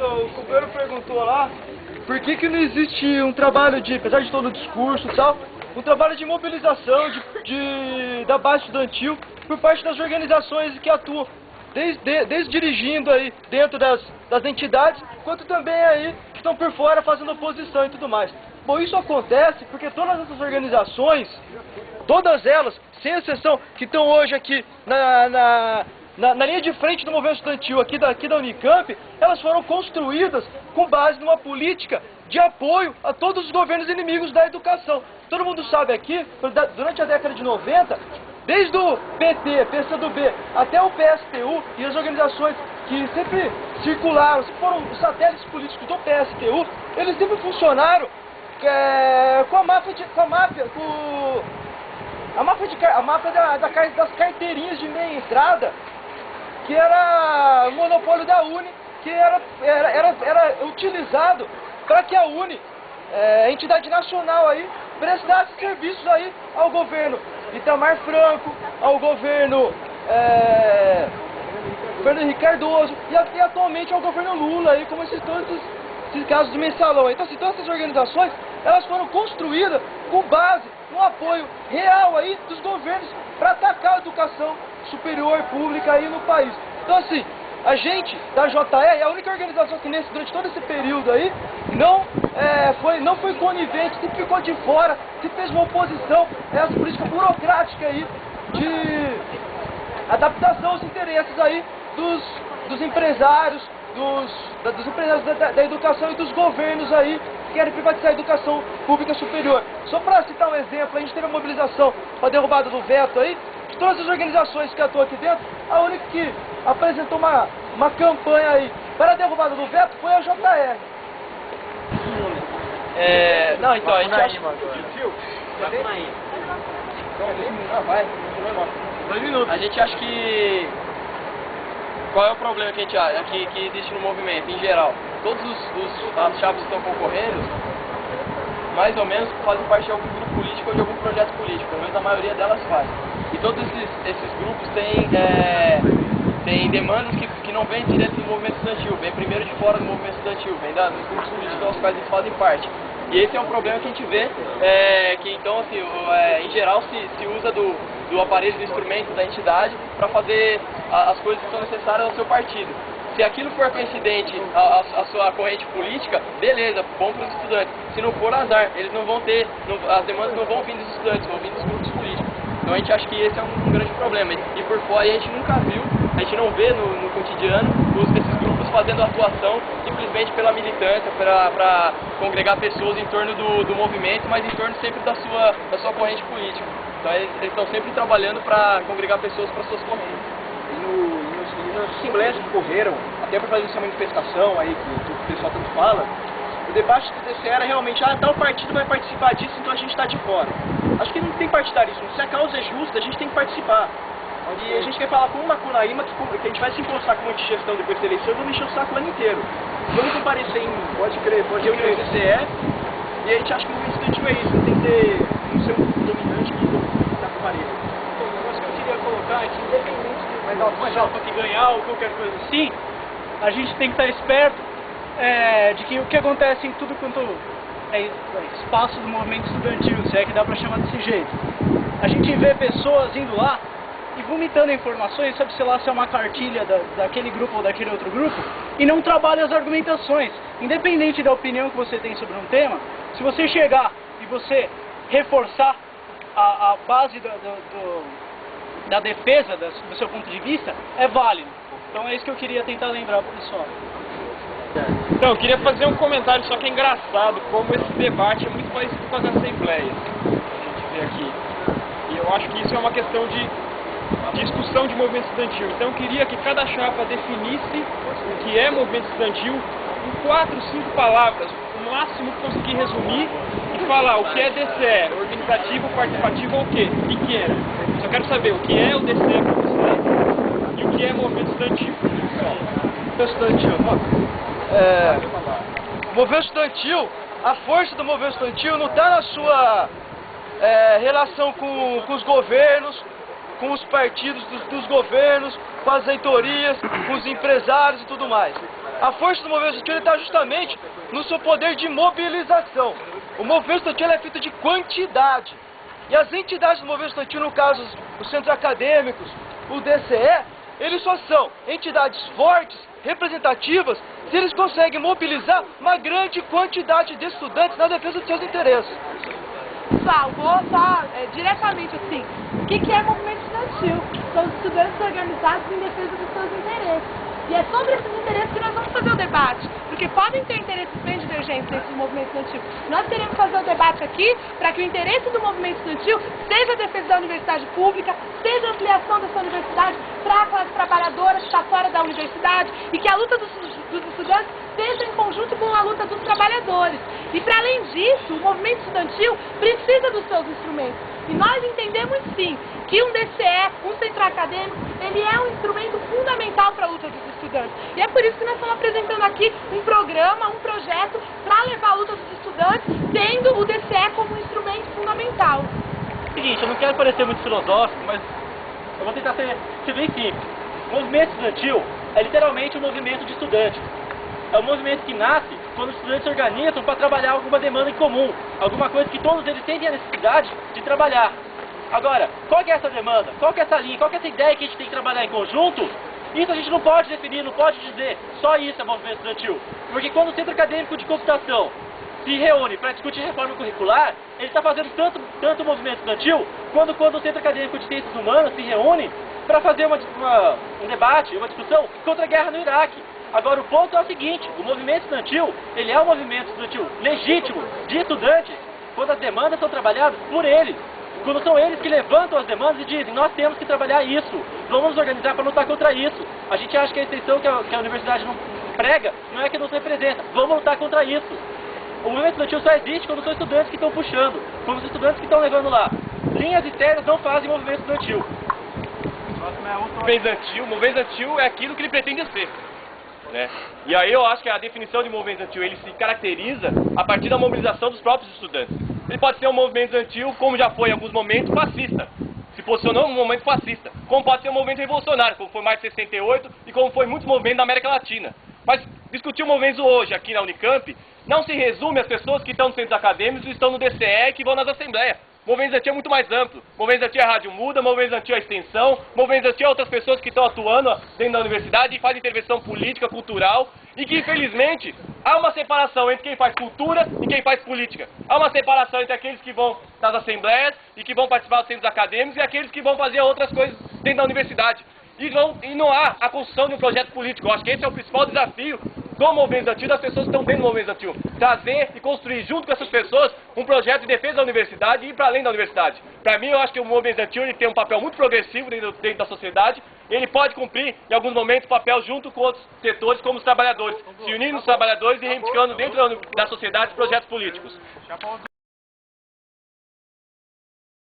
o companheiro perguntou lá por que não existe um trabalho de, apesar de todo o discurso e tal, um trabalho de mobilização da base estudantil por parte das organizações que atuam, desde dirigindo aí dentro das entidades, quanto também aí que estão por fora fazendo oposição e tudo mais. Bom, isso acontece porque todas essas organizações, todas elas, sem exceção, que estão hoje aqui na linha de frente do movimento estudantil aqui da Unicamp, elas foram construídas com base numa política de apoio a todos os governos inimigos da educação. Todo mundo sabe aqui, durante a década de 90, desde o PT, PCdoB, até o PSTU e as organizações que sempre circularam, que foram os satélites políticos do PSTU, eles sempre funcionaram com a máfia das carteirinhas de meia entrada, que era o monopólio da Uni, que era utilizado para que a Uni, a entidade nacional aí, prestasse serviços aí ao governo Itamar Franco, ao governo Henrique Cardoso e atualmente ao governo Lula aí, como todos esses casos do mensalão. Então, assim, todas essas organizações, elas foram construídas com base no apoio real aí dos governos para atacar a educação superior pública aí no país. Então, assim, a gente da JE é a única organização que durante todo esse período aí não foi conivente, se ficou de fora, se fez uma oposição a essa política burocrática aí de adaptação aos interesses aí dos empresários, dos empresários da educação e dos governos aí que querem privatizar a educação pública superior. Só para citar um exemplo, a gente teve a mobilização para a derrubada do veto aí, de todas as organizações que atuam aqui dentro, a única que apresentou uma campanha aí para a derrubada do veto foi a JR. Não, então, a gente acha... A gente acha que... Qual é o problema que a gente acha, que existe no movimento, em geral? Todas as chapas que estão concorrendo, mais ou menos, fazem parte de algum grupo político ou de algum projeto político, pelo menos a maioria delas faz. E todos esses grupos têm demandas que não vêm direto do movimento estudantil, vem primeiro de fora do movimento estudantil, vem dos grupos políticos aos quais eles fazem parte. E esse é um problema que a gente vê, que então, assim, em geral, se usa do aparelho, do instrumento da entidade para fazer as coisas que são necessárias ao seu partido. Se aquilo for coincidente à sua corrente política, beleza, bom para os estudantes. Se não for, azar, eles não vão ter, as demandas não vão vir dos estudantes, vão vir dos grupos políticos. Então a gente acha que esse é um grande problema. E por fora a gente nunca viu, a gente não vê no cotidiano esses grupos fazendo atuação simplesmente pela militância, para congregar pessoas em torno do movimento, mas em torno sempre da sua corrente política. Então eles estão sempre trabalhando para congregar pessoas para suas correntes. E nas assembleias que ocorreram, até para fazer essa manifestação aí que o pessoal tanto fala, o debate do TCE era realmente, tal partido vai participar disso, então a gente está de fora. Acho que não tem partidarismo, se a causa é justa, a gente tem que participar. E a gente quer falar com o Macunaíma que a gente vai se encostar com uma antigestão depois da eleição, vamos encher o saco o ano inteiro. Vamos comparecer pode reunir o TCE, e a gente acha que o movimento estudantil é isso, não tem que ser um dominante que está com o parede. O negócio que eu queria colocar é que independente de chapa que ganhar ou qualquer coisa assim, a gente tem que estar esperto de que o que acontece em tudo quanto espaço do movimento estudantil, se é que dá pra chamar desse jeito. A gente vê pessoas indo lá e vomitando informações, sabe se lá se é uma cartilha daquele grupo ou daquele outro grupo, e não trabalha as argumentações. Independente da opinião que você tem sobre um tema, se você chegar e você reforçar a base da defesa do seu ponto de vista, é válido. Então é isso que eu queria tentar lembrar pro pessoal. Então, eu queria fazer um comentário, só que é engraçado como esse debate é muito parecido com as assembleias que a gente vê aqui. E eu acho que isso é uma questão de discussão de movimento estudantil. Então eu queria que cada chapa definisse o que é movimento estudantil em 4, 5 palavras, o máximo que conseguir resumir e falar o que é DCE, organizativo, participativo ou o quê? O que era? Só quero saber o que é o DCE para vocês e o que é movimento estudantil. Movimento estudantil, a força do movimento estudantil não está na sua relação com os governos, com os partidos dos governos, com as reitorias, com os empresários e tudo mais. A força do movimento estudantil está justamente no seu poder de mobilização. O movimento estudantil é feito de quantidade. E as entidades do movimento estudantil, no caso os centros acadêmicos, o DCE, eles só são entidades fortes, representativas, se eles conseguem mobilizar uma grande quantidade de estudantes na defesa dos seus interesses. Pessoal, vou só diretamente assim, o que é movimento estudantil? São os estudantes organizados em defesa dos seus interesses. E é sobre esses interesses que nós vamos fazer o debate, porque podem ter interesses bem divergentes dentro do movimento estudantil. Nós queremos fazer o debate aqui para que o interesse do movimento estudantil seja a defesa da universidade pública, seja a ampliação dessa universidade para a classe trabalhadora que está fora da universidade e que a luta dos estudantes seja em conjunto com a luta dos trabalhadores. E para além disso, o movimento estudantil precisa dos seus instrumentos. E nós entendemos sim que um DCE, um centro acadêmico, ele é um instrumento fundamental para a luta dos estudantes. E é por isso que nós estamos apresentando aqui um programa, um projeto para levar a luta dos estudantes, tendo o DCE como um instrumento fundamental. Seguinte, eu não quero parecer muito filosófico, mas eu vou tentar ser bem simples. O movimento estudantil é literalmente um movimento de estudantes. É um movimento que nasce quando os estudantes se organizam para trabalhar alguma demanda em comum, alguma coisa que todos eles sentem a necessidade de trabalhar. Agora, qual que é essa demanda? Qual que é essa linha? Qual que é essa ideia que a gente tem que trabalhar em conjunto? Isso a gente não pode definir, não pode dizer só isso é movimento estudantil. Porque quando o Centro Acadêmico de Computação se reúne para discutir reforma curricular, ele está fazendo tanto movimento estudantil quando o Centro Acadêmico de Ciências Humanas se reúne para fazer um debate, uma discussão contra a guerra no Iraque. Agora, o ponto é o seguinte, o movimento estudantil, ele é um movimento estudantil legítimo de estudantes quando as demandas são trabalhadas por eles. Quando são eles que levantam as demandas e dizem, nós temos que trabalhar isso, vamos nos organizar para lutar contra isso. A gente acha que a extensão que a universidade não prega não é que nos representa, vamos lutar contra isso. O movimento estudantil só existe quando são estudantes que estão puxando, quando os estudantes que estão levando lá. Linhas externas não fazem movimento estudantil. O movimento estudantil é aquilo que ele pretende ser. Né? E aí eu acho que a definição de movimento estudantil ele se caracteriza a partir da mobilização dos próprios estudantes. Ele pode ser um movimento estudantil, como já foi em alguns momentos, fascista. Se posicionou num momento fascista. Como pode ser um movimento revolucionário, como foi mais de 68 e como foi muitos movimentos da América Latina. Mas discutir o movimento hoje aqui na Unicamp não se resume às pessoas que estão nos centros acadêmicos e estão no DCE e que vão nas assembleias. O movimento estudantil é muito mais amplo. O movimento estudantil é a Rádio Muda, o movimento estudantil é a extensão, o movimento estudantil é outras pessoas que estão atuando dentro da universidade e fazem intervenção política, cultural, e que infelizmente há uma separação entre quem faz cultura e quem faz política. Há uma separação entre aqueles que vão nas assembleias e que vão participar dos centros acadêmicos e aqueles que vão fazer outras coisas dentro da universidade. E não há a construção de um projeto político. Eu acho que esse é o principal desafio do movimento estudantil, das pessoas que estão dentro do movimento estudantil. Trazer e construir junto com essas pessoas um projeto de defesa da universidade e ir para além da universidade. Para mim, eu acho que o movimento estudantil ele tem um papel muito progressivo dentro da sociedade. Ele pode cumprir, em alguns momentos, papel junto com outros setores, como os trabalhadores. Se unindo os trabalhadores e reivindicando dentro da sociedade projetos políticos.